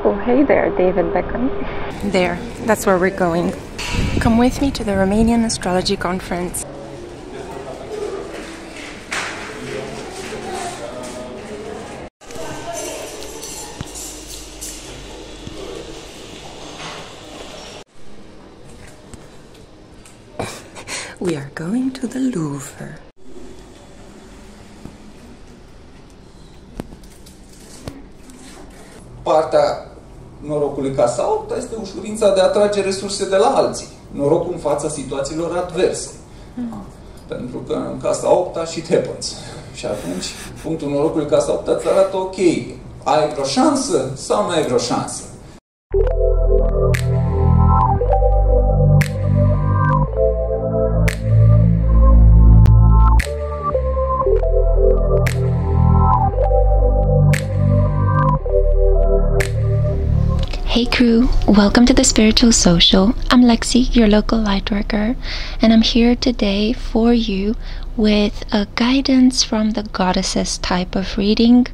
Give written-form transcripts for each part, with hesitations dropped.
Oh, hey there, David Beckham. There, that's where we're going. Come with me to the Romanian Astrology Conference. We are going to the Louvre. Partea norocului casa 8 este ușurința de a atrage resurse de la alții. Norocul în fața situațiilor adverse. Pentru că în casa 8 shit happens. Și atunci, punctul norocului casa 8 îți arată ok, ai vreo șansă sau nu ai vreo șansă? Hey crew, welcome to the Spiritual Social. I'm Lexi, your local lightworker, and I'm here today for you with a guidance from the goddesses type of reading.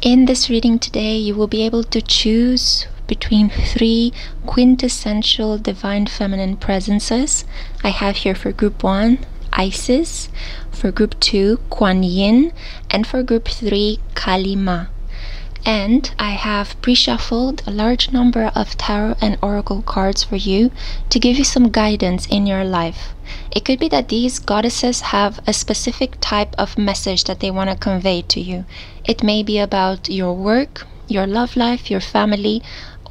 In this reading today, you will be able to choose between 3 quintessential divine feminine presences. I have here for group 1, Isis, for group 2, Kuan Yin, and for group 3, Kali Ma. And I have pre-shuffled a large number of tarot and oracle cards for you to give you some guidance in your life. It could be that these goddesses have a specific type of message that they want to convey to you. It may be about your work, your love life, your family,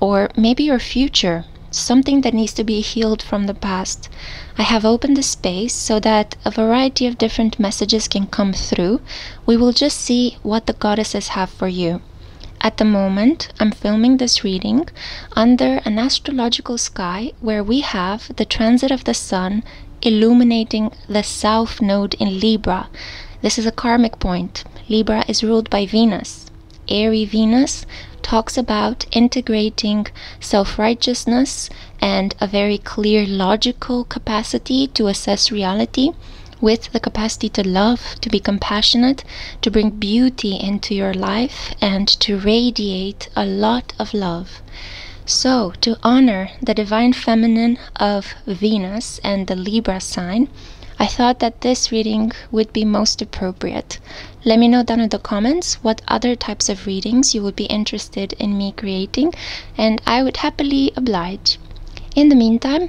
or maybe your future, something that needs to be healed from the past. I have opened the space so that a variety of different messages can come through. We will just see what the goddesses have for you. At the moment, I'm filming this reading under an astrological sky where we have the transit of the sun illuminating the south node in Libra. This is a karmic point. Libra is ruled by Venus. Airy Venus talks about integrating self-righteousness and a very clear logical capacity to assess reality with the capacity to love, to be compassionate, to bring beauty into your life, and to radiate a lot of love. So, to honor the divine feminine of Venus and the Libra sign, I thought that this reading would be most appropriate. Let me know down in the comments what other types of readings you would be interested in me creating, and I would happily oblige. In the meantime,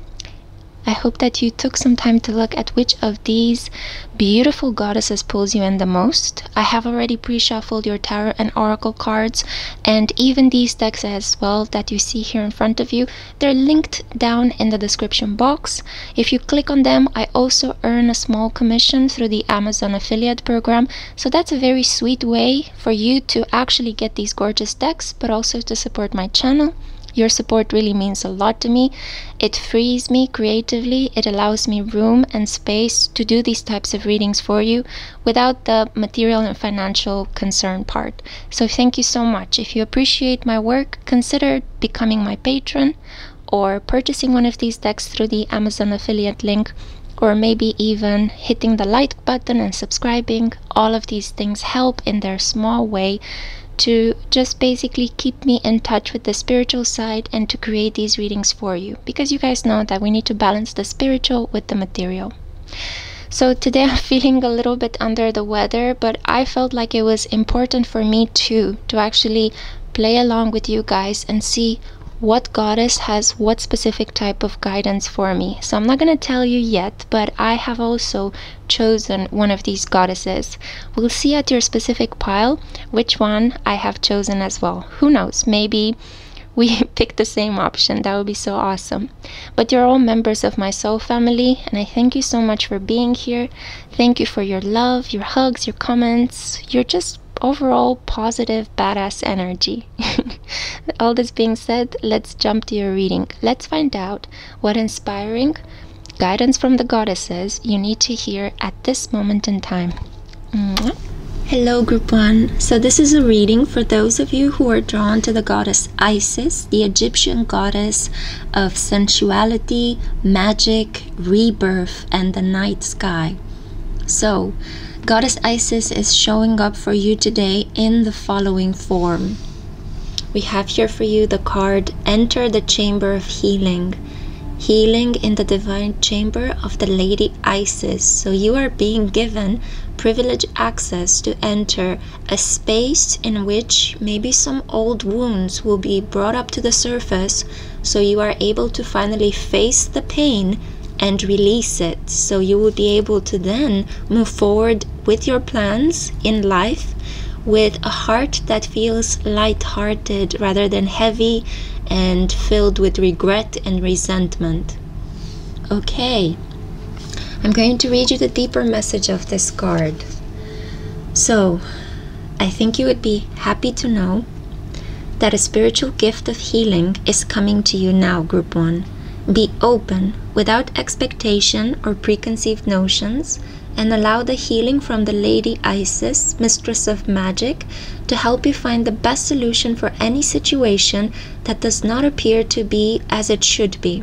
I hope that you took some time to look at which of these beautiful goddesses pulls you in the most. I have already pre-shuffled your tarot and oracle cards, and even these decks as well that you see here in front of you. They're linked down in the description box. If you click on them, I also earn a small commission through the Amazon affiliate program. So that's a very sweet way for you to actually get these gorgeous decks, but also to support my channel. Your support really means a lot to me. It frees me creatively. It allows me room and space to do these types of readings for you without the material and financial concern part. So thank you so much. If you appreciate my work, consider becoming my patron or purchasing one of these decks through the Amazon affiliate link, or maybe even hitting the like button and subscribing. All of these things help in their small way to just basically keep me in touch with the spiritual side and to create these readings for you, because you guys know that we need to balance the spiritual with the material. So today I'm feeling a little bit under the weather, but I felt like it was important for me too to actually play along with you guys and see what goddess has what specific type of guidance for me. So I'm not going to tell you yet, but I have also chosen one of these goddesses. We'll see at your specific pile which one I have chosen as well. Who knows, maybe we pick the same option. That would be so awesome. But you're all members of my soul family, and I thank you so much for being here. Thank you for your love, your hugs, your comments, your just overall positive badass energy. All this being said, let's jump to your reading. Let's find out what inspiring guidance from the goddesses you need to hear at this moment in time. Mwah. Hello group 1. So this is a reading for those of you who are drawn to the goddess Isis, the Egyptian goddess of sensuality, magic, rebirth, and the night sky. So Goddess Isis is showing up for you today in the following form. we have here for you the card, Enter the Chamber of Healing. Healing in the divine chamber of the Lady Isis. So you are being given privileged access to enter a space in which maybe some old wounds will be brought up to the surface, so you are able to finally face the pain and release it. So you will be able to then move forward with your plans in life with a heart that feels light-hearted rather than heavy and filled with regret and resentment. Okay, I'm going to read you the deeper message of this card. So, I think you would be happy to know that a spiritual gift of healing is coming to you now, Group 1. Be open, without expectation or preconceived notions, and allow the healing from the Lady Isis, Mistress of Magic, to help you find the best solution for any situation that does not appear to be as it should be.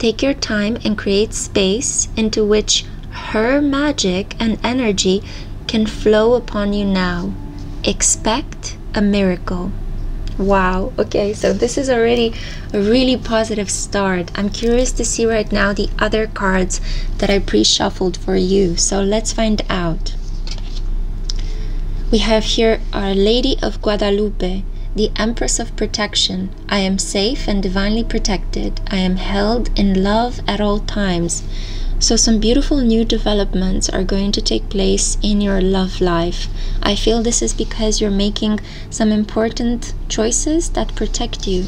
Take your time and create space into which her magic and energy can flow upon you now. Expect a miracle. Wow, okay, so this is already a really positive start. I'm curious to see right now the other cards that I pre-shuffled for you, so let's find out. We have here Our Lady of Guadalupe, the Empress of Protection. I am safe and divinely protected. I am held in love at all times. So some beautiful new developments are going to take place in your love life. I feel this is because you're making some important choices that protect you.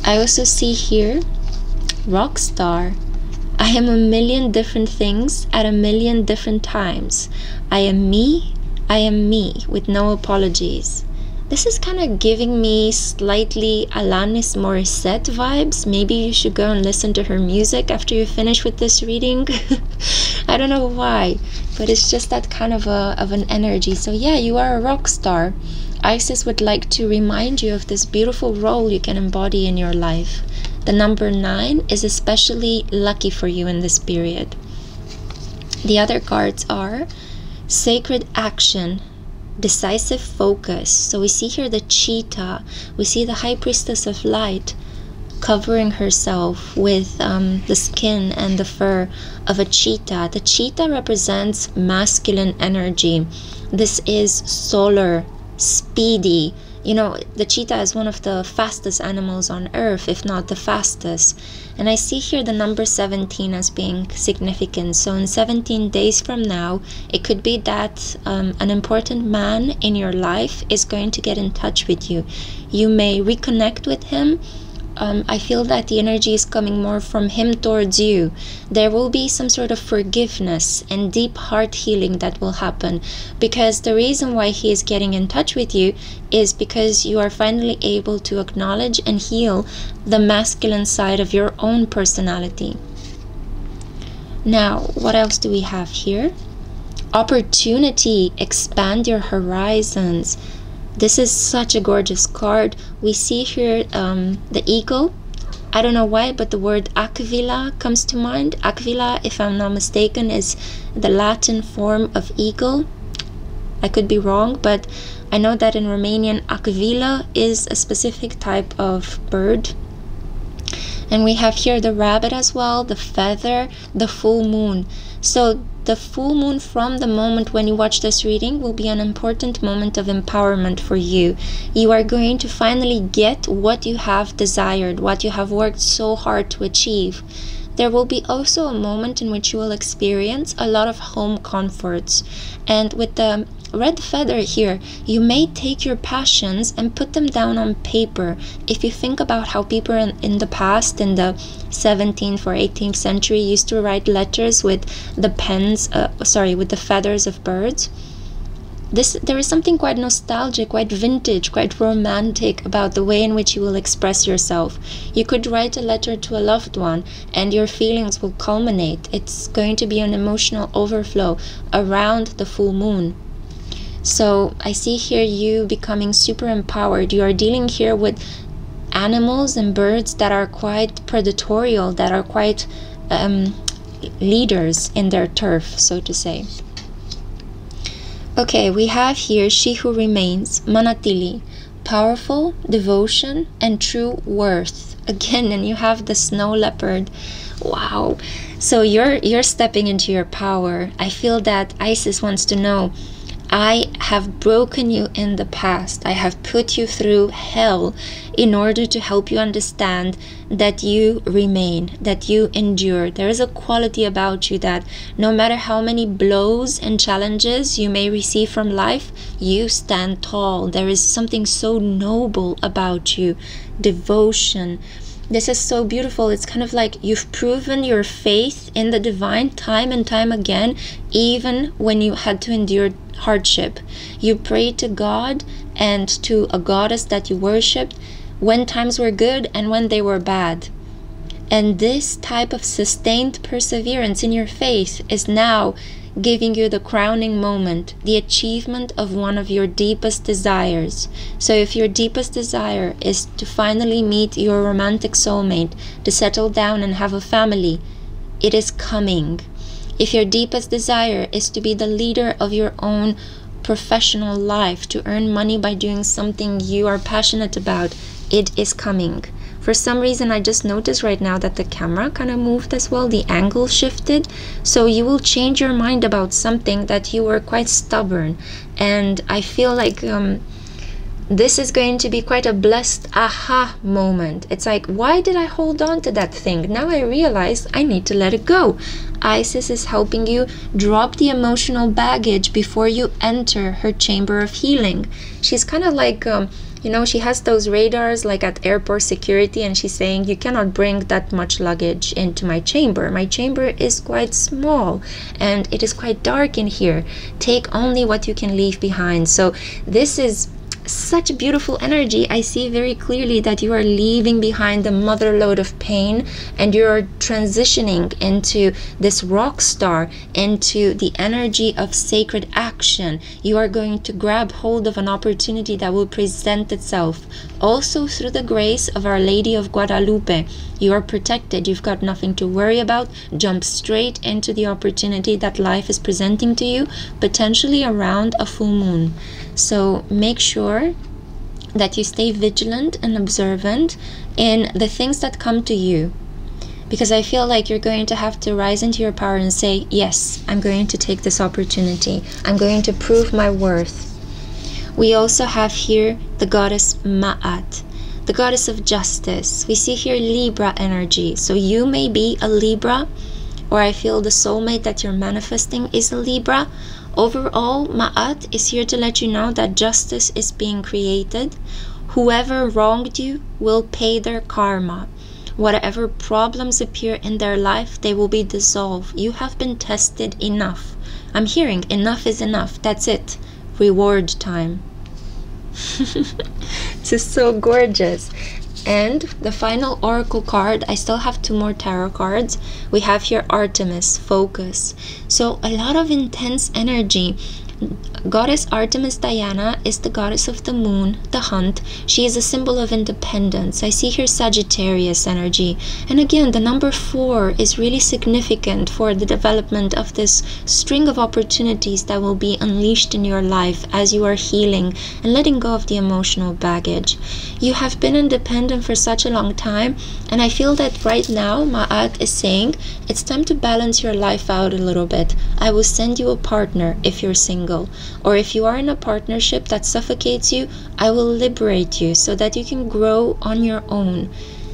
I also see here rock star. I am a million different things at a million different times. I am me with no apologies. This is kind of giving me slightly Alanis Morissette vibes. Maybe you should go and listen to her music after you finish with this reading. I don't know why, but it's just that kind of an energy. So yeah, you are a rock star. Isis would like to remind you of this beautiful role you can embody in your life. The number 9 is especially lucky for you in this period. The other cards are Sacred Action, Decisive Focus. So we see here the cheetah. We see the High Priestess of Light covering herself with the skin and the fur of a cheetah. The cheetah represents masculine energy. This is solar, speedy. You know, the cheetah is one of the fastest animals on earth, if not the fastest. And I see here the number 17 as being significant. So in 17 days from now, it could be that an important man in your life is going to get in touch with you. You may reconnect with him. I feel that the energy is coming more from him towards you. There will be some sort of forgiveness and deep heart healing that will happen, because the reason why he is getting in touch with you is because you are finally able to acknowledge and heal the masculine side of your own personality. Now, what else do we have here? Opportunity, expand your horizons. This is such a gorgeous card. We see here the eagle. I don't know why, but the word aquila comes to mind. Aquila, if I'm not mistaken, is the Latin form of eagle. I could be wrong, but I know that in Romanian, aquila is a specific type of bird. And we have here the rabbit as well, the feather, the full moon. So the full moon, from the moment when you watch this reading, will be an important moment of empowerment for you. You are going to finally get what you have desired, what you have worked so hard to achieve. There will be also a moment in which you will experience a lot of home comforts. And with the red feather here, you may take your passions and put them down on paper. If you think about how people in the past, in the 17th or 18th century, used to write letters with the with the feathers of birds, there is something quite nostalgic, quite vintage, quite romantic about the way in which you will express yourself. You could write a letter to a loved one and your feelings will culminate. It's going to be an emotional overflow around the full moon. So I see here you becoming super empowered. You are dealing here with animals and birds that are quite predatorial, that are quite leaders in their turf, so to say. Okay, we have here She Who Remains, Manatili, powerful, devotion, and true worth. Again, and you have the snow leopard. Wow. So you're stepping into your power. I feel that Isis wants to know, I have broken you in the past. I have put you through hell in order to help you understand that you remain, that you endure. There is a quality about you that no matter how many blows and challenges you may receive from life, you stand tall. There is something so noble about you. Devotion. This is so beautiful. It's kind of like you've proven your faith in the divine time and time again, even when you had to endure hardship. You prayed to God and to a goddess that you worshipped when times were good and when they were bad. And this type of sustained perseverance in your faith is now giving you the crowning moment, the achievement of one of your deepest desires. So if your deepest desire is to finally meet your romantic soulmate, to settle down and have a family, it is coming. If your deepest desire is to be the leader of your own professional life, to earn money by doing something you are passionate about, it is coming. For some reason, I just noticed right now that the camera kind of moved as well. The angle shifted. So you will change your mind about something that you were quite stubborn. And I feel like this is going to be quite a blessed aha moment. It's like, why did I hold on to that thing? Now I realize I need to let it go. Isis is helping you drop the emotional baggage before you enter her chamber of healing. She's kind of like... you know, she has those radars like at airport security, and she's saying, you cannot bring that much luggage into my chamber. My chamber is quite small and it is quite dark in here. Take only what you can leave behind. So this is such a beautiful energy. I see very clearly that you are leaving behind the mother load of pain and you're transitioning into this rock star, into the energy of sacred action. You are going to grab hold of an opportunity that will present itself. Also through the grace of Our Lady of Guadalupe, you are protected. You've got nothing to worry about. Jump straight into the opportunity that life is presenting to you, potentially around a full moon. So make sure that you stay vigilant and observant in the things that come to you, because I feel like you're going to have to rise into your power and say, yes, I'm going to take this opportunity. I'm going to prove my worth. We also have here the goddess Ma'at, the goddess of justice. We see here Libra energy. So you may be a Libra, or I feel the soulmate that you're manifesting is a Libra. Overall, Ma'at is here to let you know that justice is being created. Whoever wronged you will pay their karma. Whatever problems appear in their life, they will be dissolved. You have been tested enough. I'm hearing enough is enough. That's it. Reward time. This is so gorgeous. And the final oracle card, I still have 2 more tarot cards. We have here Artemis, focus. So a lot of intense energy. Goddess Artemis Diana is the goddess of the moon, the hunt. She is a symbol of independence. I see here Sagittarius energy. And again, the number 4 is really significant for the development of this string of opportunities that will be unleashed in your life as you are healing and letting go of the emotional baggage. You have been independent for such a long time, and I feel that right now Ma'at is saying it's time to balance your life out a little bit. I will send you a partner if you're single. Or if you are in a partnership that suffocates you, I will liberate you so that you can grow on your own.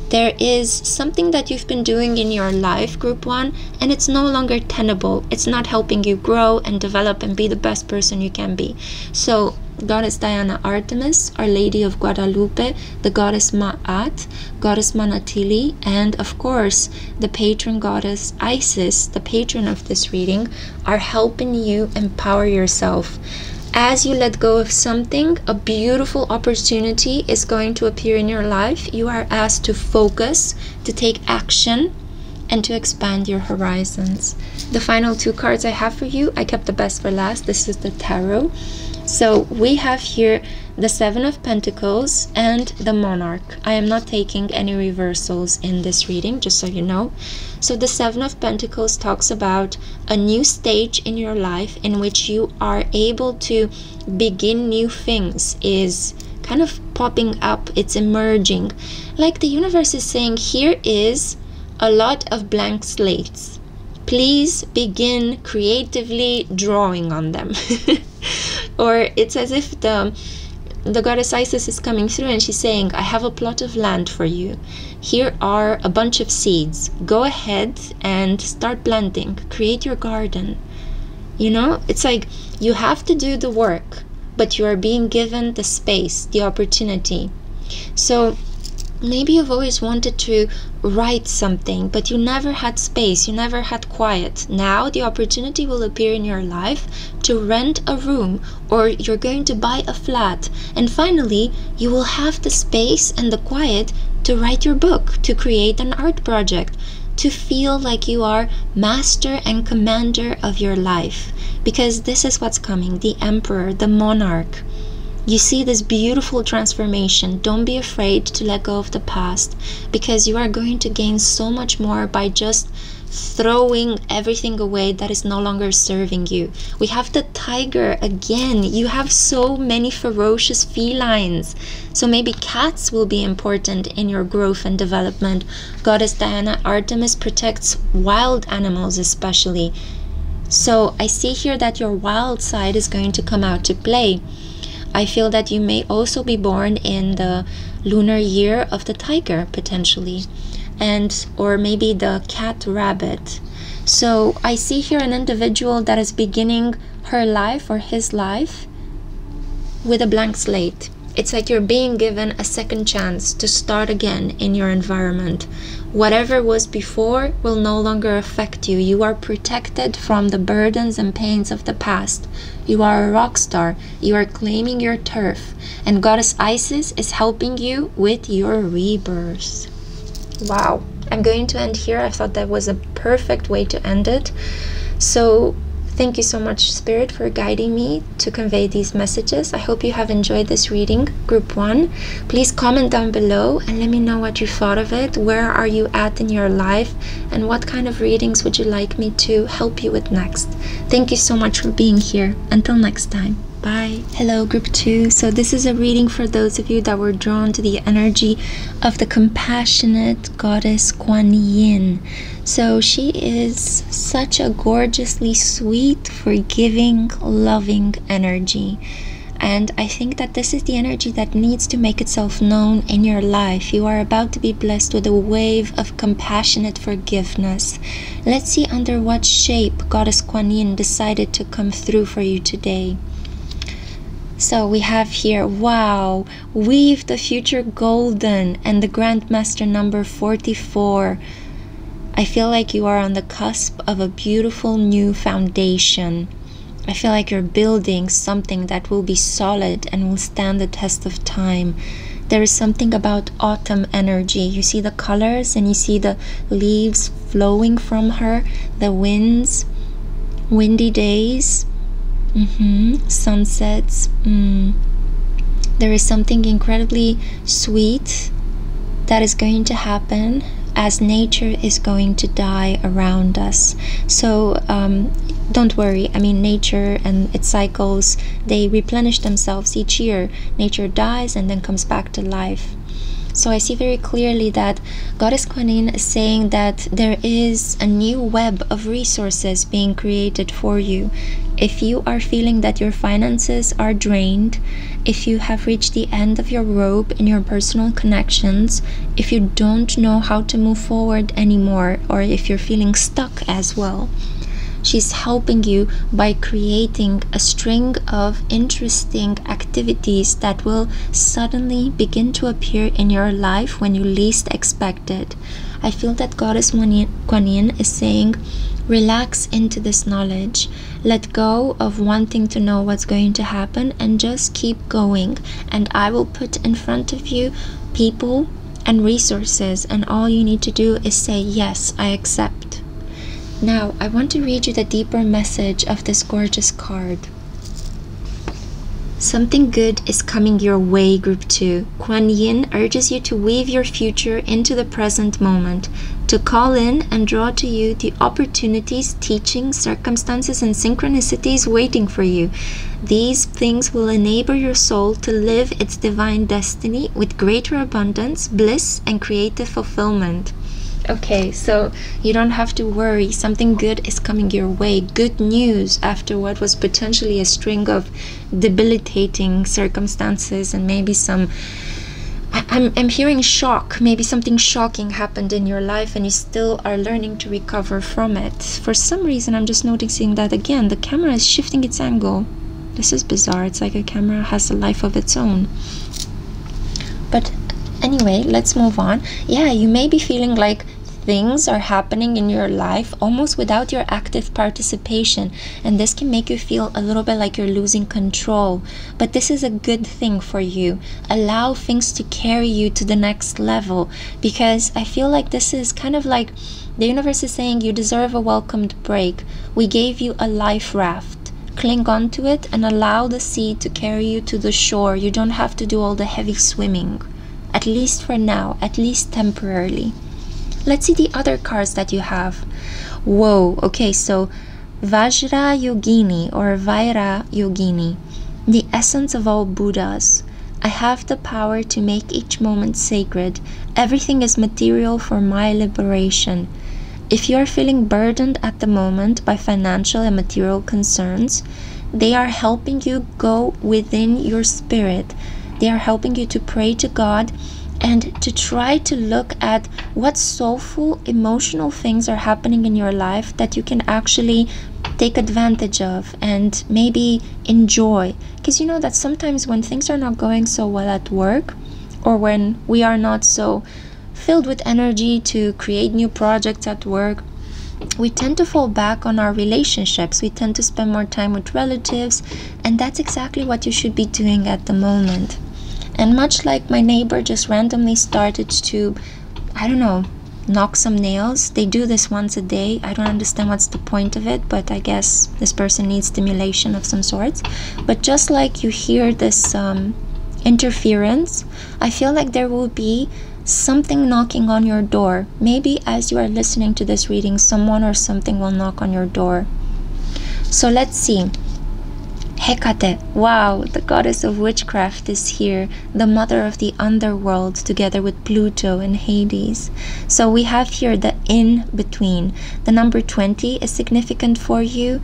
There is something that you've been doing in your life, Group 1, and it's no longer tenable. It's not helping you grow and develop and be the best person you can be. So Goddess Diana Artemis, Our Lady of Guadalupe, the Goddess Ma'at, Goddess Manatili, and of course the patron goddess Isis, the patron of this reading, are helping you empower yourself. As you let go of something, a beautiful opportunity is going to appear in your life. You are asked to focus, to take action, and to expand your horizons. The final 2 cards I have for you, I kept the best for last. This is the tarot. So we have here the 7 of Pentacles and the Monarch. I am not taking any reversals in this reading, just so you know. So the 7 of Pentacles talks about a new stage in your life in which you are able to begin new things, is kind of popping up, it's emerging. Like the universe is saying, here is a lot of blank slates. Please begin creatively drawing on them. Or it's as if the goddess Isis is coming through and she's saying, I have a plot of land for you. Here are a bunch of seeds. Go ahead and start planting. Create your garden. You know, it's like you have to do the work, but you are being given the space, the opportunity. So maybe you've always wanted to write something, but you never had space, you never had quiet. Now the opportunity will appear in your life to rent a room, or you're going to buy a flat, and finally you will have the space and the quiet to write your book, to create an art project, to feel like you are master and commander of your life. Because this is what's coming, the emperor, the monarch. You see this beautiful transformation. Don't be afraid to let go of the past, because you are going to gain so much more by just throwing everything away that is no longer serving you. We have the tiger again. You have so many ferocious felines. So maybe cats will be important in your growth and development. Goddess Diana Artemis protects wild animals especially. So I see here that your wild side is going to come out to play. I feel that you may also be born in the lunar year of the tiger, potentially, and or maybe the cat rabbit. So I see here an individual that is beginning her life or his life with a blank slate. It's like you're being given a second chance to start again in your environment. Whatever was before will no longer affect you. You are protected from the burdens and pains of the past. You are a rock star. You are claiming your turf. And Goddess Isis is helping you with your rebirth. Wow. I'm going to end here. I thought that was a perfect way to end it. So thank you so much, Spirit, for guiding me to convey these messages. I hope you have enjoyed this reading, Group 1. Please comment down below and let me know what you thought of it. Where are you at in your life? And what kind of readings would you like me to help you with next? Thank you so much for being here. Until next time. Bye. Hello, Group 2. So this is a reading for those of you that were drawn to the energy of the compassionate goddess Kuan Yin. So she is such a gorgeously sweet, forgiving, loving energy. And I think that this is the energy that needs to make itself known in your life. You are about to be blessed with a wave of compassionate forgiveness. Let's see under what shape Goddess Kuan Yin decided to come through for you today. So we have here, wow, weave the future golden, and the Grandmaster number 44. I feel like you are on the cusp of a beautiful new foundation. I feel like you're building something that will be solid and will stand the test of time. There is something about autumn energy. You see the colors and you see the leaves flowing from her, the winds, windy days. Sunsets. There is something incredibly sweet that is going to happen as nature is going to die around us. So don't worry. I mean, nature and its cycles, they replenish themselves each year. Nature dies and then comes back to life. So I see very clearly that Goddess Kuan Yin is saying that there is a new web of resources being created for you. If you are feeling that your finances are drained, if you have reached the end of your rope in your personal connections, if you don't know how to move forward anymore, or if you're feeling stuck as well, she's helping you by creating a string of interesting activities that will suddenly begin to appear in your life when you least expect it. I feel that Goddess Kuan Yin is saying, relax into this knowledge. Let go of wanting to know what's going to happen and just keep going. And I will put in front of you people and resources, and all you need to do is say, yes, I accept. Now, I want to read you the deeper message of this gorgeous card. Something good is coming your way, Group 2. Kuan Yin urges you to weave your future into the present moment, to call in and draw to you the opportunities, teachings, circumstances, and synchronicities waiting for you. These things will enable your soul to live its divine destiny with greater abundance, bliss, and creative fulfillment. Okay, so you don't have to worry. Something good is coming your way. Good news after what was potentially a string of debilitating circumstances and maybe some... I'm hearing shock. Maybe something shocking happened in your life and you still are learning to recover from it. For some reason, I'm just noticing that again, the camera is shifting its angle. This is bizarre. It's like a camera has a life of its own. But anyway, let's move on. Yeah, you may be feeling like things are happening in your life almost without your active participation, and this can make you feel a little bit like you're losing control. But this is a good thing for you. Allow things to carry you to the next level, because I feel like this is kind of like the universe is saying you deserve a welcomed break. We gave you a life raft. Cling on to it and allow the sea to carry you to the shore. You don't have to do all the heavy swimming, at least for now, at least temporarily. Let's see the other cards that you have. Whoa, okay, so Vajra Yogini or Vaira Yogini, the essence of all Buddhas. I have the power to make each moment sacred. Everything is material for my liberation. If you are feeling burdened at the moment by financial and material concerns, they are helping you go within your spirit. They are helping you to pray to God and to try to look at what soulful, emotional things are happening in your life that you can actually take advantage of and maybe enjoy. Because you know that sometimes when things are not going so well at work, or when we are not so filled with energy to create new projects at work, we tend to fall back on our relationships. We tend to spend more time with relatives, and that's exactly what you should be doing at the moment. And much like my neighbor just randomly started to, I don't know, knock some nails. They do this once a day. I don't understand what's the point of it, but I guess this person needs stimulation of some sorts. But just like you hear this interference, I feel like there will be something knocking on your door. Maybe as you are listening to this reading, someone or something will knock on your door. So let's see. Hecate, wow, the goddess of witchcraft is here, the mother of the underworld, together with Pluto and Hades. So we have here the in-between. The number 20 is significant for you.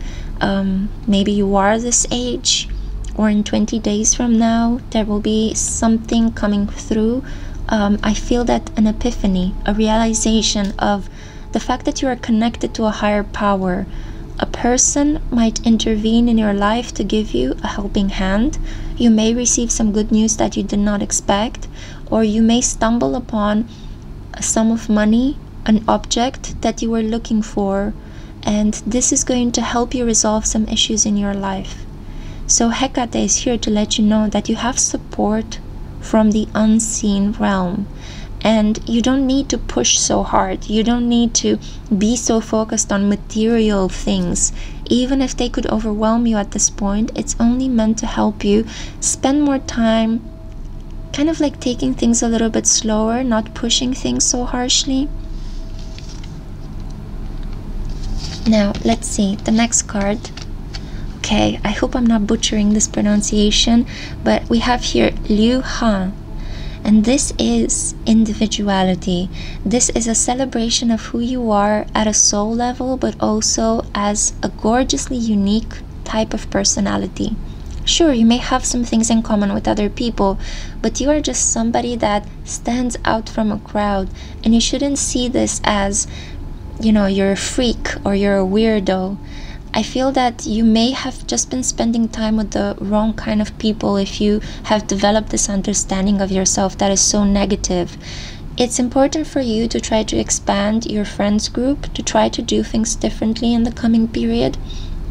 Maybe you are this age, or in 20 days from now, there will be something coming through. I feel that an epiphany, a realization of the fact that you are connected to a higher power. A person might intervene in your life to give you a helping hand. You may receive some good news that you did not expect, or you may stumble upon a sum of money, an object that you were looking for, and this is going to help you resolve some issues in your life. So Hecate is here to let you know that you have support from the unseen realm. And you don't need to push so hard. You don't need to be so focused on material things. Even if they could overwhelm you at this point, it's only meant to help you spend more time kind of like taking things a little bit slower, not pushing things so harshly. Now, let's see the next card. Okay, I hope I'm not butchering this pronunciation, but we have here Liu Han. And this is individuality. This is a celebration of who you are at a soul level, but also as a gorgeously unique type of personality. Sure, you may have some things in common with other people, but you are just somebody that stands out from a crowd, and you shouldn't see this as, you know, you're a freak or you're a weirdo. I feel that you may have just been spending time with the wrong kind of people if you have developed this understanding of yourself that is so negative. It's important for you to try to expand your friends group, to try to do things differently in the coming period.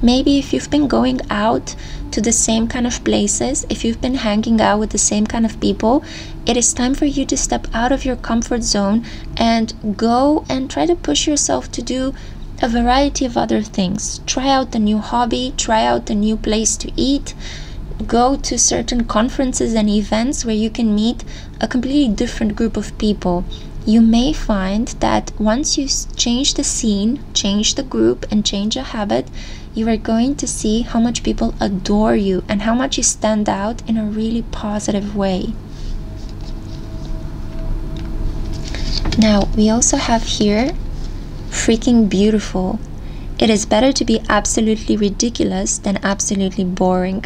Maybe if you've been going out to the same kind of places, if you've been hanging out with the same kind of people, it is time for you to step out of your comfort zone and go and try to push yourself to do a variety of other things. Try out a new hobby, try out a new place to eat, go to certain conferences and events where you can meet a completely different group of people. You may find that once you change the scene, change the group, and change a habit, you are going to see how much people adore you and how much you stand out in a really positive way. Now, we also have here freaking beautiful. It is better to be absolutely ridiculous than absolutely boring.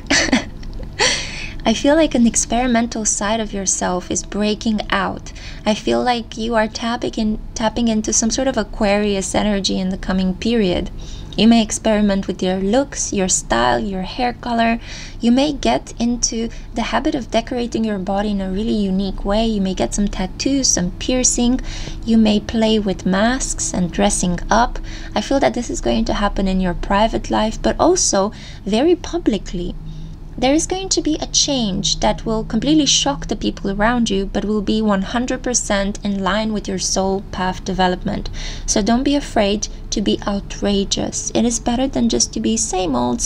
I feel like an experimental side of yourself is breaking out. I feel like you are tapping into some sort of Aquarius energy in the coming period. You may experiment with your looks, your style, your hair color. You may get into the habit of decorating your body in a really unique way. You may get some tattoos, some piercing. You may play with masks and dressing up. I feel that this is going to happen in your private life, but also very publicly. There is going to be a change that will completely shock the people around you, but will be 100% in line with your soul path development. So don't be afraid to be outrageous. It is better than just to be same old,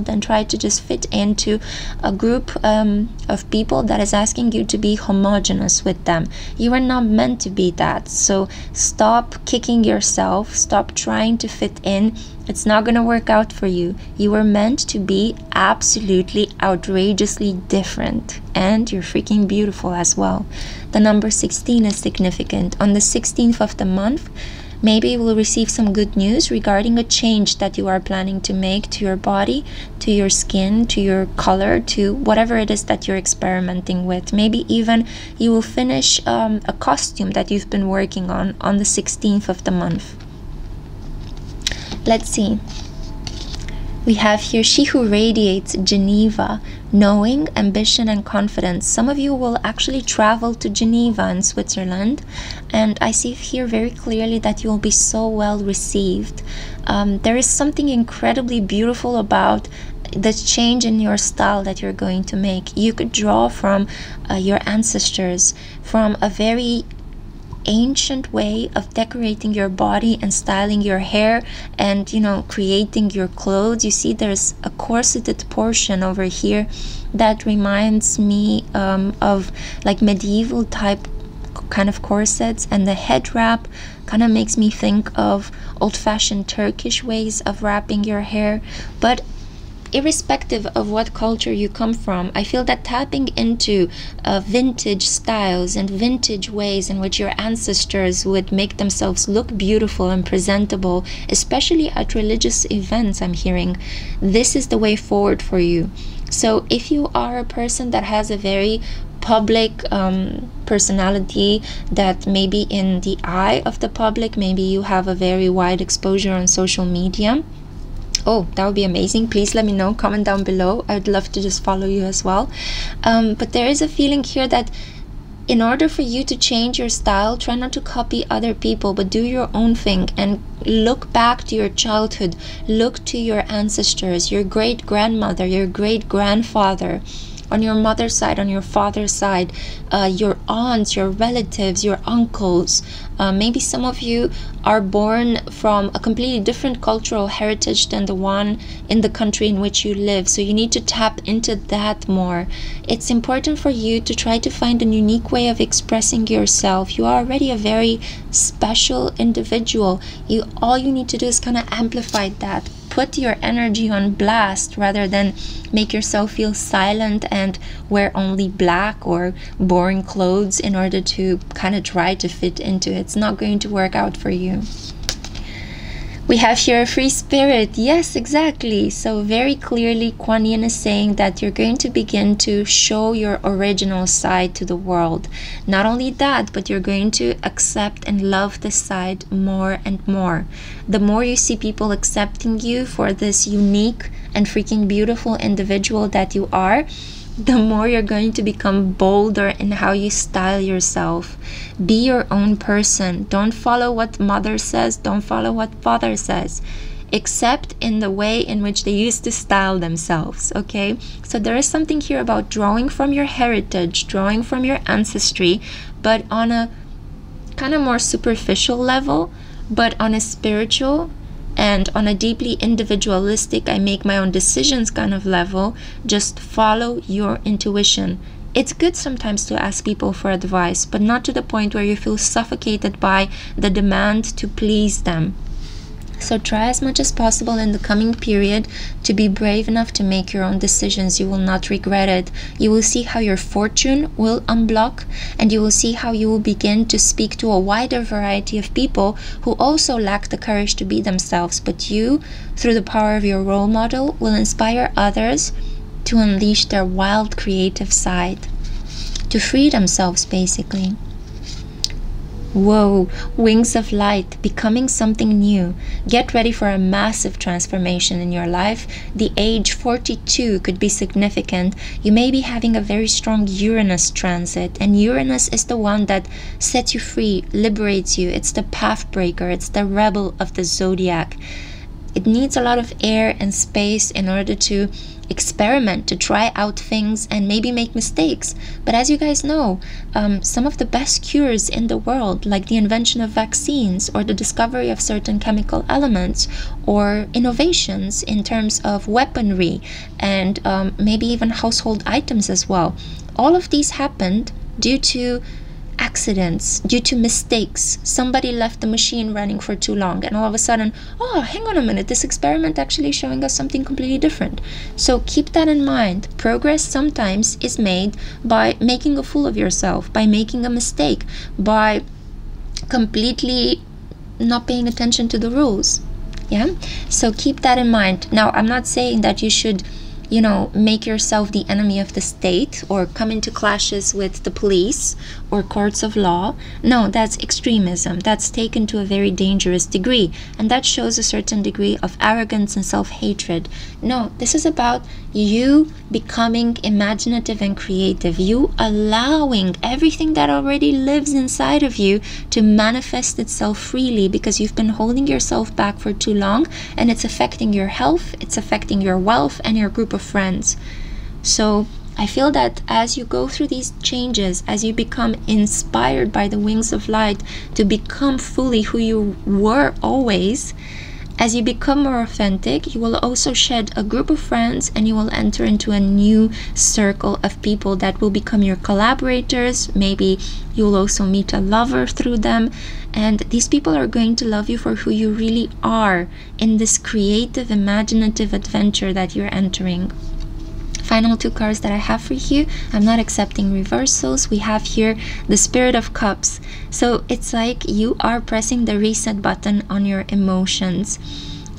and try to just fit into a group of people that is asking you to be homogenous with them. You are not meant to be that. So stop kicking yourself, stop trying to fit in. It's not going to work out for you. You were meant to be absolutely outrageously different, and you're freaking beautiful as well. The number 16 is significant. On the 16th of the month, maybe you will receive some good news regarding a change that you are planning to make to your body, to your skin, to your color, to whatever it is that you're experimenting with. Maybe even you will finish a costume that you've been working on the 16th of the month. Let's see. We have here she who radiates Geneva, knowing, ambition, and confidence. Some of you will actually travel to Geneva in Switzerland, and I see here very clearly that you will be so well received. There is something incredibly beautiful about the change in your style that you're going to make. You could draw from your ancestors, from a very ancient way of decorating your body and styling your hair and, you know, creating your clothes. You see there's a corseted portion over here that reminds me of like medieval type kind of corsets, and the head wrap kind of makes me think of old-fashioned Turkish ways of wrapping your hair. But irrespective of what culture you come from, I feel that tapping into vintage styles and vintage ways in which your ancestors would make themselves look beautiful and presentable, especially at religious events, I'm hearing, this is the way forward for you. So if you are a person that has a very public personality, that maybe in the eye of the public, maybe you have a very wide exposure on social media, oh, that would be amazing. Please let me know, comment down below. I'd love to just follow you as well. But there is a feeling here that in order for you to change your style, try not to copy other people, but do your own thing and look back to your childhood. Look to your ancestors, your great-grandmother, your great-grandfather, on your mother's side, on your father's side, your aunts, your relatives, your uncles. Maybe some of you are born from a completely different cultural heritage than the one in the country in which you live. So you need to tap into that more. It's important for you to try to find a unique way of expressing yourself. You are already a very special individual. All you need to do is kind of amplify that. Put your energy on blast rather than make yourself feel silent and wear only black or boring clothes in order to kind of try to fit into it. It's not going to work out for you. We have here a free spirit. Yes, exactly. So very clearly Kuan Yin is saying that you're going to begin to show your original side to the world. Not only that, but you're going to accept and love this side more and more. The more you see people accepting you for this unique and freaking beautiful individual that you are, the more you're going to become bolder in how you style yourself. Be your own person. Don't follow what mother says. Don't follow what father says. Except in the way in which they used to style themselves, okay? So there is something here about drawing from your heritage, drawing from your ancestry, but on a kind of more superficial level, but on a spiritual and on a deeply individualistic, I make my own decisions kind of level, just follow your intuition. It's good sometimes to ask people for advice, but not to the point where you feel suffocated by the demand to please them. So try as much as possible in the coming period to be brave enough to make your own decisions. You will not regret it. You will see how your fortune will unblock, and you will see how you will begin to speak to a wider variety of people who also lack the courage to be themselves. But you, through the power of your role model, will inspire others to unleash their wild creative side, to free themselves basically. Whoa, wings of light, becoming something new. Get ready for a massive transformation in your life. The age 42 could be significant. You may be having a very strong Uranus transit, and Uranus is the one that sets you free, liberates you. It's the path breaker, it's the rebel of the zodiac. It needs a lot of air and space in order to experiment, to try out things and maybe make mistakes. But as you guys know, some of the best cures in the world, like the invention of vaccines or the discovery of certain chemical elements or innovations in terms of weaponry and maybe even household items as well, all of these happened due to accidents, due to mistakes. Somebody left the machine running for too long, and all of a sudden, oh, hang on a minute, this experiment actually showing us something completely different. So keep that in mind. Progress sometimes is made by making a fool of yourself, by making a mistake, by completely not paying attention to the rules. Yeah, so keep that in mind. Now, I'm not saying that you should, you know, make yourself the enemy of the state or come into clashes with the police or courts of law. No, that's extremism. That's taken to a very dangerous degree, and that shows a certain degree of arrogance and self-hatred. No, this is about you becoming imaginative and creative, you allowing everything that already lives inside of you to manifest itself freely, because you've been holding yourself back for too long, and it's affecting your health, it's affecting your wealth and your group of friends. So I feel that as you go through these changes, as you become inspired by the wings of light to become fully who you were always, as you become more authentic, you will also shed a group of friends, and you will enter into a new circle of people that will become your collaborators. Maybe you will also meet a lover through them, and these people are going to love you for who you really are in this creative, imaginative adventure that you're entering. Final two cards that I have for you. I'm not accepting reversals. We have here the Spirit of Cups. So it's like you are pressing the reset button on your emotions.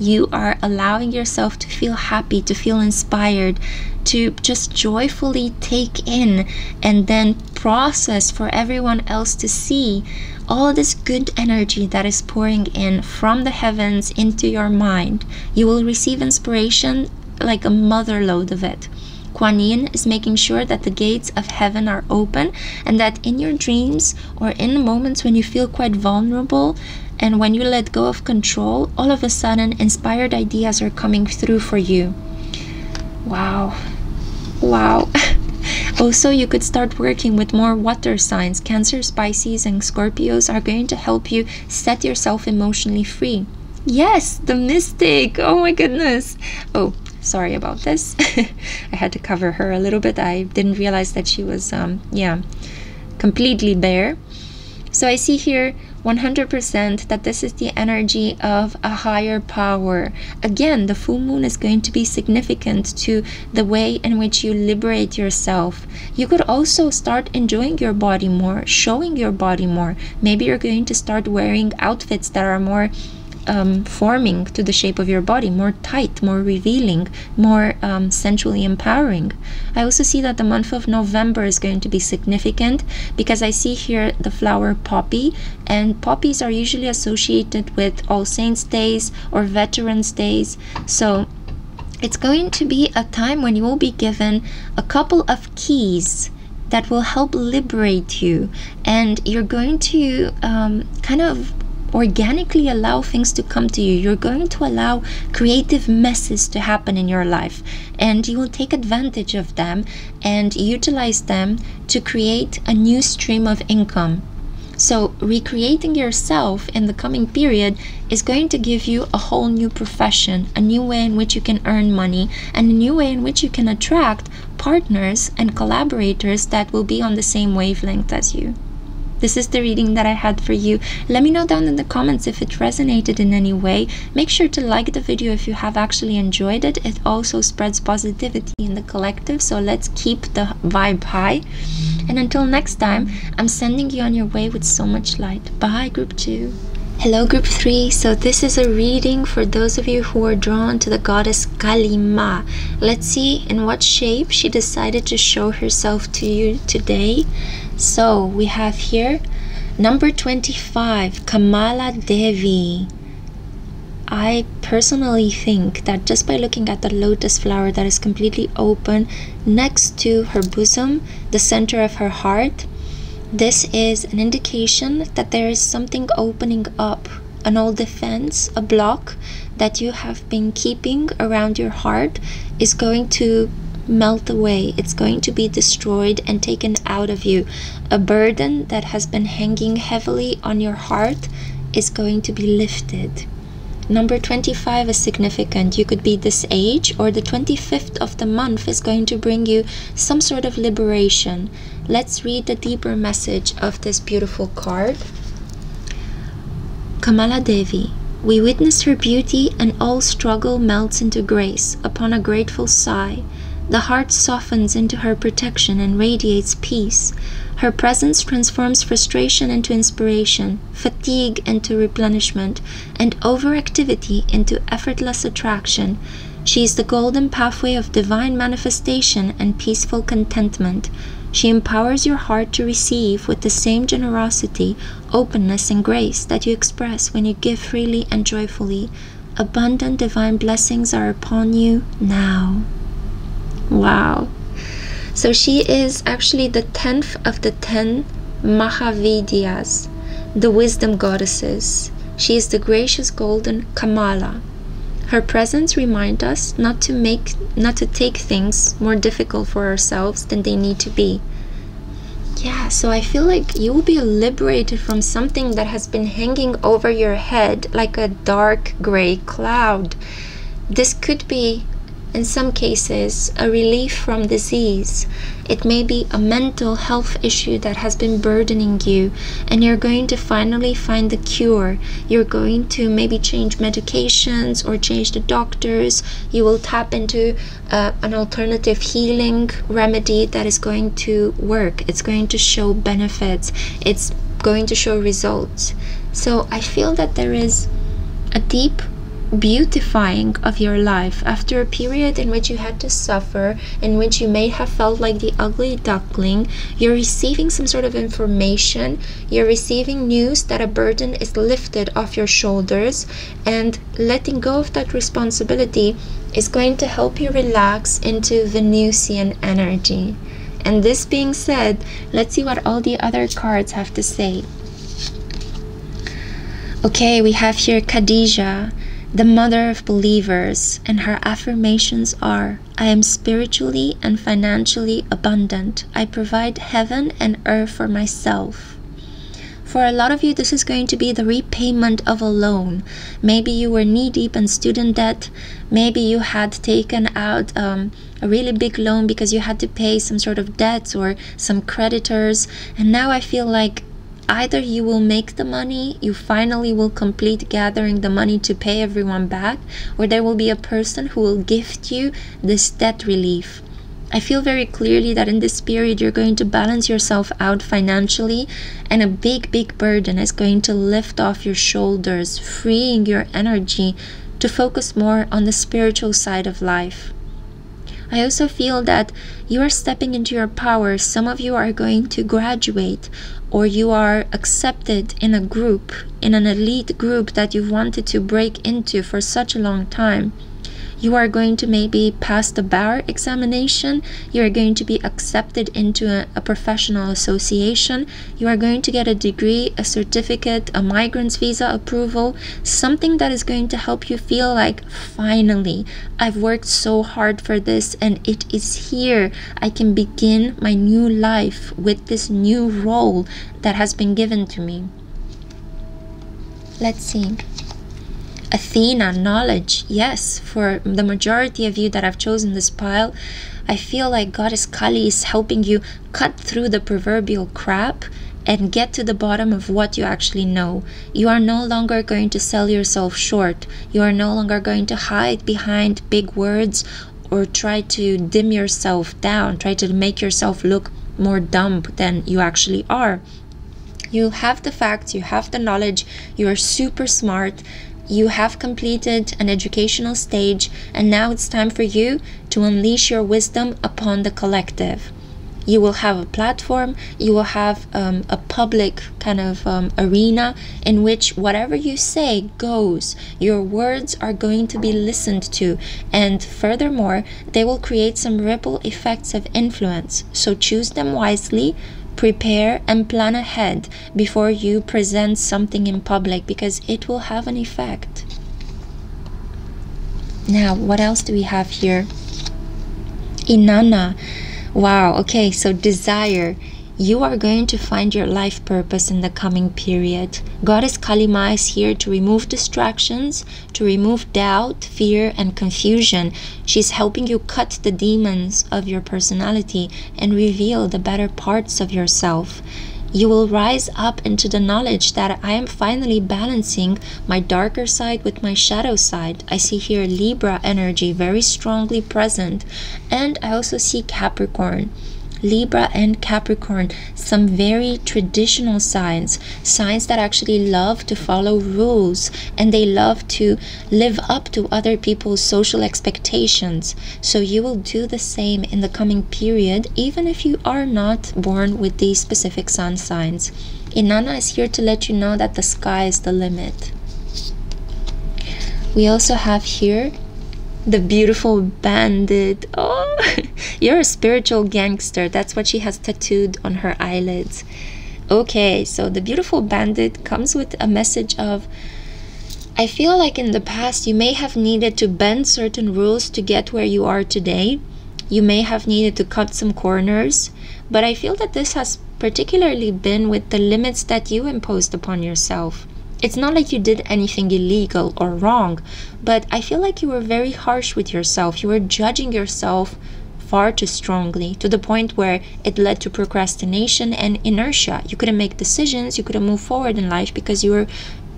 You are allowing yourself to feel happy, to feel inspired, to just joyfully take in and then process for everyone else to see all this good energy that is pouring in from the heavens into your mind. You will receive inspiration like a mother load of it. Kuan Yin is making sure that the gates of heaven are open, and that in your dreams or in moments when you feel quite vulnerable and when you let go of control, all of a sudden inspired ideas are coming through for you. Wow. Wow. Also, you could start working with more water signs. Cancer, Pisces, and Scorpios are going to help you set yourself emotionally free. Yes, the Mystic. Oh my goodness. Oh, sorry about this. I had to cover her a little bit. I didn't realize that she was, completely bare. So I see here 100% that this is the energy of a higher power. Again, the full moon is going to be significant to the way in which you liberate yourself. You could also start enjoying your body more, showing your body more. Maybe you're going to start wearing outfits that are more forming to the shape of your body, more tight, more revealing, more sensually empowering. I also see that the month of November is going to be significant, because I see here the flower poppy, and poppies are usually associated with All Saints Days or Veterans Days. So it's going to be a time when you will be given a couple of keys that will help liberate you, and you're going to kind of organically allow things to come to you. You're going to allow creative messes to happen in your life, and you will take advantage of them and utilize them to create a new stream of income. So recreating yourself in the coming period is going to give you a whole new profession, a new way in which you can earn money, and a new way in which you can attract partners and collaborators that will be on the same wavelength as you. This is the reading that I had for you. Let me know down in the comments if it resonated in any way. Make sure to like the video if you have actually enjoyed it. It also spreads positivity in the collective, so let's keep the vibe high. And until next time, I'm sending you on your way with so much light. Bye, Group 2. Hello, Group 3. So this is a reading for those of you who are drawn to the goddess Kalima. Let's see in what shape she decided to show herself to you today. So we have here number 25, Kamala Devi. I personally think that just by looking at the lotus flower that is completely open next to her bosom, the center of her heart, this is an indication that there is something opening up, an old defense, a block that you have been keeping around your heart is going to melt away. It's going to be destroyed and taken out of you. A burden that has been hanging heavily on your heart is going to be lifted. Number 25 is significant. You could be this age, or the 25th of the month is going to bring you some sort of liberation. Let's read the deeper message of this beautiful card. Kamala Devi. We witness her beauty, and all struggle melts into grace upon a grateful sigh. The heart softens into her protection and radiates peace. Her presence transforms frustration into inspiration, fatigue into replenishment, and overactivity into effortless attraction. She is the golden pathway of divine manifestation and peaceful contentment. She empowers your heart to receive with the same generosity, openness, and grace that you express when you give freely and joyfully. Abundant divine blessings are upon you now. Wow. So she is actually the 10th of the 10 Mahavidyas, the wisdom goddesses. She is the gracious golden Kamala. Her presence reminds us not to take things more difficult for ourselves than they need to be. Yeah, so I feel like you will be liberated from something that has been hanging over your head like a dark gray cloud. This could be, in some cases, a relief from disease. It may be a mental health issue that has been burdening you, and you're going to finally find the cure. You're going to maybe change medications or change the doctors. You will tap into an alternative healing remedy that is going to work. It's going to show benefits. It's going to show results. So I feel that there is a deep beautifying of your life after a period in which you had to suffer, in which you may have felt like the ugly duckling. You're receiving some sort of information, you're receiving news that a burden is lifted off your shoulders, and letting go of that responsibility is going to help you relax into Venusian energy. And this being said, let's see what all the other cards have to say. Okay, we have here Khadija, the mother of believers, and her affirmations are: I am spiritually and financially abundant. I provide heaven and earth for myself. For a lot of you, this is going to be the repayment of a loan. Maybe you were knee-deep in student debt. Maybe you had taken out a really big loan because you had to pay some sort of debts or some creditors. And now I feel like either you will make the money, you finally will complete gathering the money to pay everyone back, or there will be a person who will gift you this debt relief. I feel very clearly that in this period you're going to balance yourself out financially, and a big burden is going to lift off your shoulders, freeing your energy to focus more on the spiritual side of life. I also feel that you are stepping into your power. Some of you are going to graduate, or you are accepted in a group, in an elite group that you've wanted to break into for such a long time. You are going to maybe pass the bar examination. You are going to be accepted into a professional association. You are going to get a degree, a certificate, a migrant's visa approval, something that is going to help you feel like, finally, I've worked so hard for this and it is here. I can begin my new life with this new role that has been given to me. Let's see. Athena, knowledge. Yes, for the majority of you that have chosen this pile, I feel like Goddess Kali is helping you cut through the proverbial crap and get to the bottom of what you actually know. You are no longer going to sell yourself short. You are no longer going to hide behind big words or try to dim yourself down, try to make yourself look more dumb than you actually are. You have the facts, you have the knowledge, you are super smart. You have completed an educational stage, and now it's time for you to unleash your wisdom upon the collective. You will have a platform, you will have a public kind of arena in which whatever you say goes. Your words are going to be listened to, and furthermore, they will create some ripple effects of influence. So choose them wisely. Prepare and plan ahead before you present something in public, because it will have an effect. Now, what else do we have here? Inanna. Wow, okay, so desire. You are going to find your life purpose in the coming period. Goddess Kalima is here to remove distractions, to remove doubt, fear, and confusion. She's helping you cut the demons of your personality and reveal the better parts of yourself. You will rise up into the knowledge that I am finally balancing my darker side with my shadow side. I see here Libra energy very strongly present, and I also see Capricorn. Libra and Capricorn, some very traditional signs that actually love to follow rules, and they love to live up to other people's social expectations. So you will do the same in the coming period, even if you are not born with these specific sun signs. Inanna is here to let you know that the sky is the limit. We also have here the beautiful bandit. Oh, you're a spiritual gangster. That's what she has tattooed on her eyelids. Okay, so the beautiful bandit comes with a message of, I feel like in the past you may have needed to bend certain rules to get where you are today. You may have needed to cut some corners, but I feel that this has particularly been with the limits that you imposed upon yourself. It's not like you did anything illegal or wrong, but I feel like you were very harsh with yourself. You were judging yourself far too strongly, to the point where it led to procrastination and inertia. You couldn't make decisions, you couldn't move forward in life because you were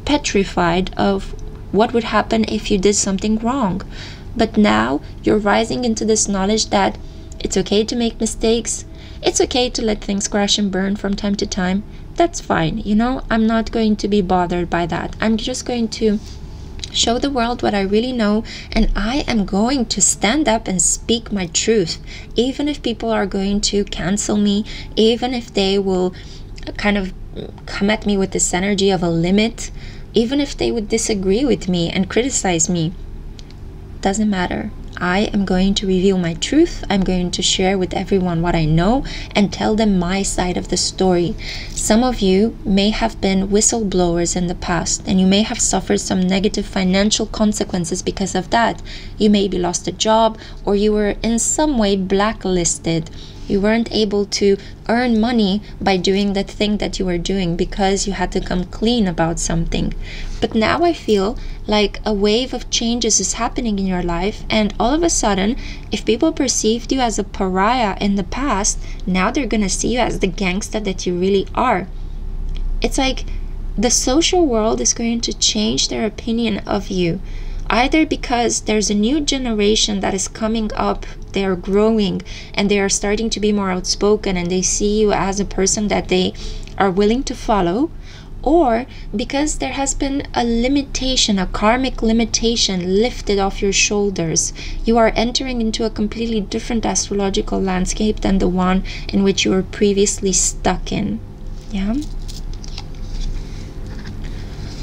petrified of what would happen if you did something wrong. But now you're rising into this knowledge that it's okay to make mistakes. It's okay to let things crash and burn from time to time. That's fine, you know, I'm not going to be bothered by that. I'm just going to show the world what I really know, and I am going to stand up and speak my truth, even if people are going to cancel me, even if they will kind of come at me with this energy of a limit, even if they would disagree with me and criticize me. Doesn't matter. I am going to reveal my truth. I'm going to share with everyone what I know and tell them my side of the story. Some of you may have been whistleblowers in the past, and you may have suffered some negative financial consequences because of that. You maybe lost a job, or you were in some way blacklisted. You weren't able to earn money by doing the thing that you were doing because you had to come clean about something. But now I feel like a wave of changes is happening in your life, and all of a sudden, if people perceived you as a pariah in the past, now they're gonna see you as the gangster that you really are. It's like the social world is going to change their opinion of you, either because there's a new generation that is coming up, they are growing, and they are starting to be more outspoken, and they see you as a person that they are willing to follow, or because there has been a limitation, a karmic limitation lifted off your shoulders. You are entering into a completely different astrological landscape than the one in which you were previously stuck in. Yeah.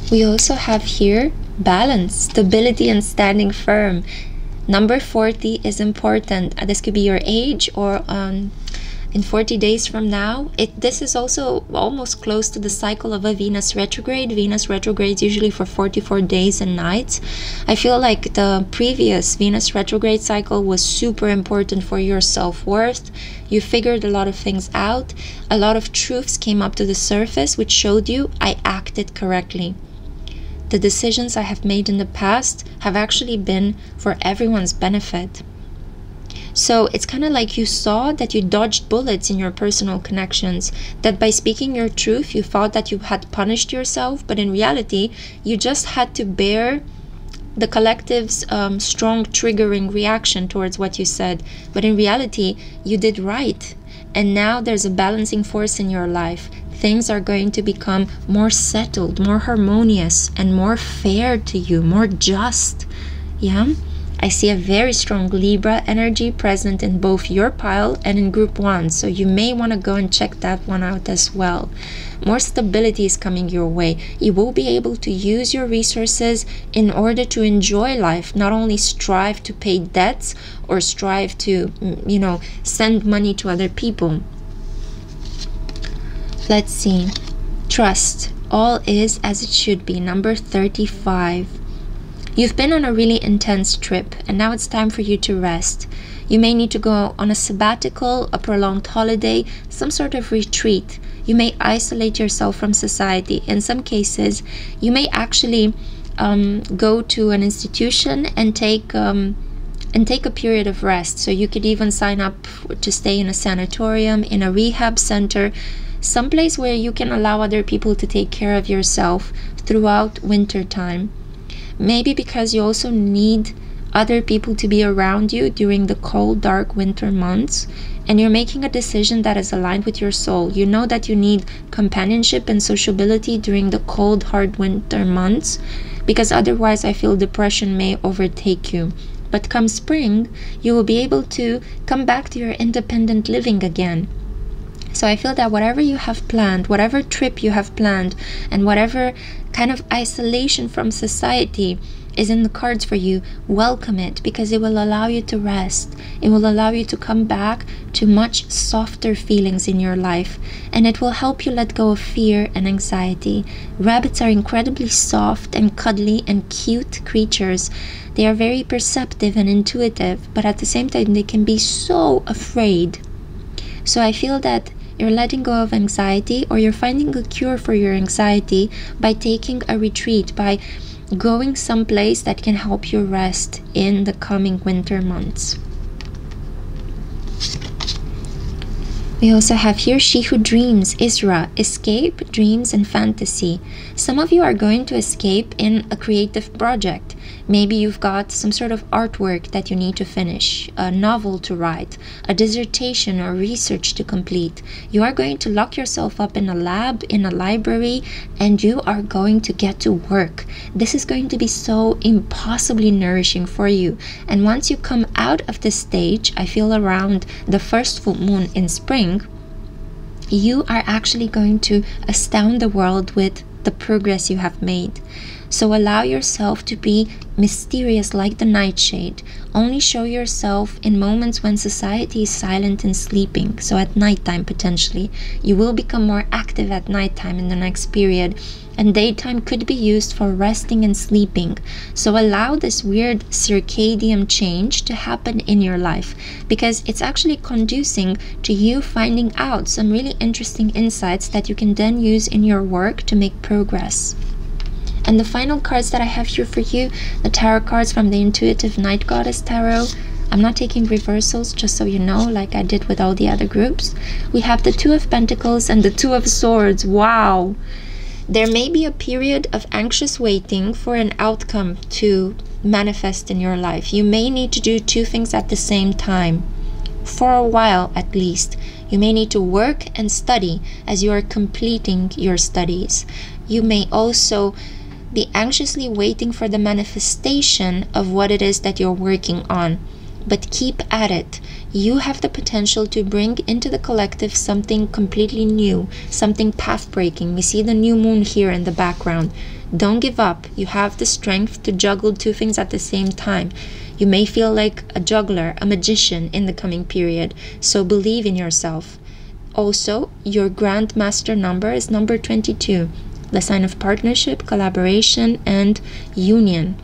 We also have here balance, stability, and standing firm. Number 40 is important. This could be your age, or in 40 days from now. This is also almost close to the cycle of a Venus retrograde. Venus retrogrades usually for 44 days and nights. I feel like the previous Venus retrograde cycle was super important for your self-worth. You figured a lot of things out. A lot of truths came up to the surface, which showed you I acted correctly. The decisions I have made in the past have actually been for everyone's benefit. So it's kind of like you saw that you dodged bullets in your personal connections, that by speaking your truth, you thought that you had punished yourself, but in reality, you just had to bear the collective's strong triggering reaction towards what you said. But in reality, you did right. And now there's a balancing force in your life. Things are going to become more settled, more harmonious, and more fair to you, more just. Yeah? I see a very strong Libra energy present in both your pile and in group 1, so you may want to go and check that one out as well. More stability is coming your way. You will be able to use your resources in order to enjoy life, not only strive to pay debts or strive to, send money to other people. Let's see. Trust. All is as it should be. Number 35. You've been on a really intense trip, and now it's time for you to rest. You may need to go on a sabbatical, a prolonged holiday, some sort of retreat. You may isolate yourself from society. In some cases, you may actually go to an institution and take a period of rest. So you could even sign up to stay in a sanatorium, in a rehab center, someplace where you can allow other people to take care of yourself throughout winter time. Maybe because you also need other people to be around you during the cold, dark winter months, and you're making a decision that is aligned with your soul. You know that you need companionship and sociability during the cold, hard winter months, because otherwise I feel depression may overtake you. But come spring, you will be able to come back to your independent living again. So I feel that whatever you have planned, whatever trip you have planned, and whatever kind of isolation from society is in the cards for you, welcome it, because it will allow you to rest. It will allow you to come back to much softer feelings in your life, and it will help you let go of fear and anxiety. Rabbits are incredibly soft and cuddly and cute creatures. They are very perceptive and intuitive, but at the same time they can be so afraid. So I feel that you're letting go of anxiety, or you're finding a cure for your anxiety by taking a retreat, by going someplace that can help you rest in the coming winter months. We also have here She Who Dreams, Isra, escape, dreams, and fantasy. Some of you are going to escape in a creative project. Maybe you've got some sort of artwork that you need to finish, a novel to write, a dissertation or research to complete. You are going to lock yourself up in a lab, in a library, and you are going to get to work. This is going to be so impossibly nourishing for you. And once you come out of this stage, I feel around the first full moon in spring, you are actually going to astound the world with the progress you have made. So allow yourself to be mysterious like the nightshade. Only show yourself in moments when society is silent and sleeping. So at nighttime potentially. You will become more active at nighttime in the next period. And daytime could be used for resting and sleeping. So allow this weird circadian change to happen in your life, because it's actually conducing to you finding out some really interesting insights that you can then use in your work to make progress. And the final cards that I have here for you, the tarot cards from the Intuitive Night Goddess Tarot. I'm not taking reversals, just so you know, like I did with all the other groups. We have the Two of Pentacles and the Two of Swords. Wow! There may be a period of anxious waiting for an outcome to manifest in your life. You may need to do two things at the same time. For a while, at least. You may need to work and study as you are completing your studies. You may also be anxiously waiting for the manifestation of what it is that you're working on. But keep at it. You have the potential to bring into the collective something completely new, something path-breaking. We see the new moon here in the background. Don't give up. You have the strength to juggle two things at the same time. You may feel like a juggler, a magician in the coming period, so believe in yourself. Also, your grand master number is number 22, the sign of partnership, collaboration, and union.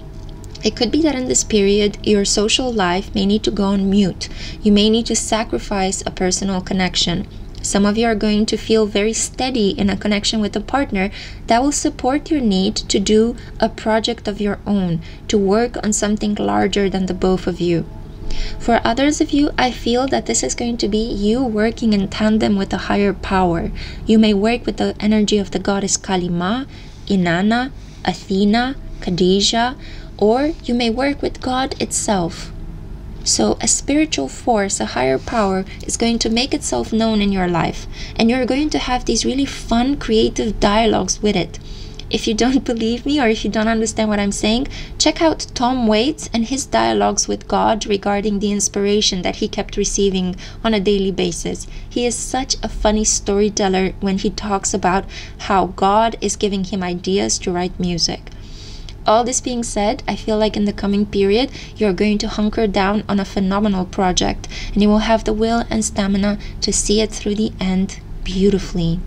It could be that in this period, your social life may need to go on mute. You may need to sacrifice a personal connection. Some of you are going to feel very steady in a connection with a partner that will support your need to do a project of your own, to work on something larger than the both of you. For others of you, I feel that this is going to be you working in tandem with a higher power. You may work with the energy of the goddess Kalima, Inanna, Athena, Khadijah, or you may work with God itself. So a spiritual force, a higher power, is going to make itself known in your life, and you're going to have these really fun, creative dialogues with it. If you don't believe me, or if you don't understand what I'm saying, check out Tom Waits and his dialogues with God regarding the inspiration that he kept receiving on a daily basis. He is such a funny storyteller when he talks about how God is giving him ideas to write music. All this being said, I feel like in the coming period, you're going to hunker down on a phenomenal project, and you will have the will and stamina to see it through the end beautifully.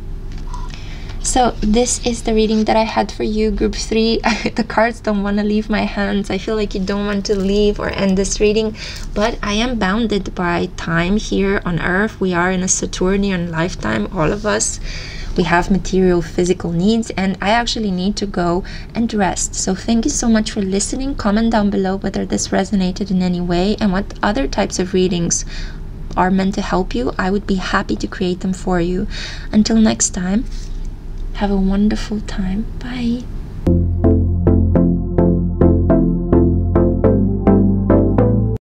So this is the reading that I had for you, group 3. The cards don't want to leave my hands. I feel like you don't want to leave or end this reading, but I am bounded by time here on Earth. We are in a Saturnian lifetime, all of us. We have material physical needs, and I actually need to go and rest. So thank you so much for listening. Comment down below whether this resonated in any way and what other types of readings are meant to help you. I would be happy to create them for you. Until next time, have a wonderful time. Bye.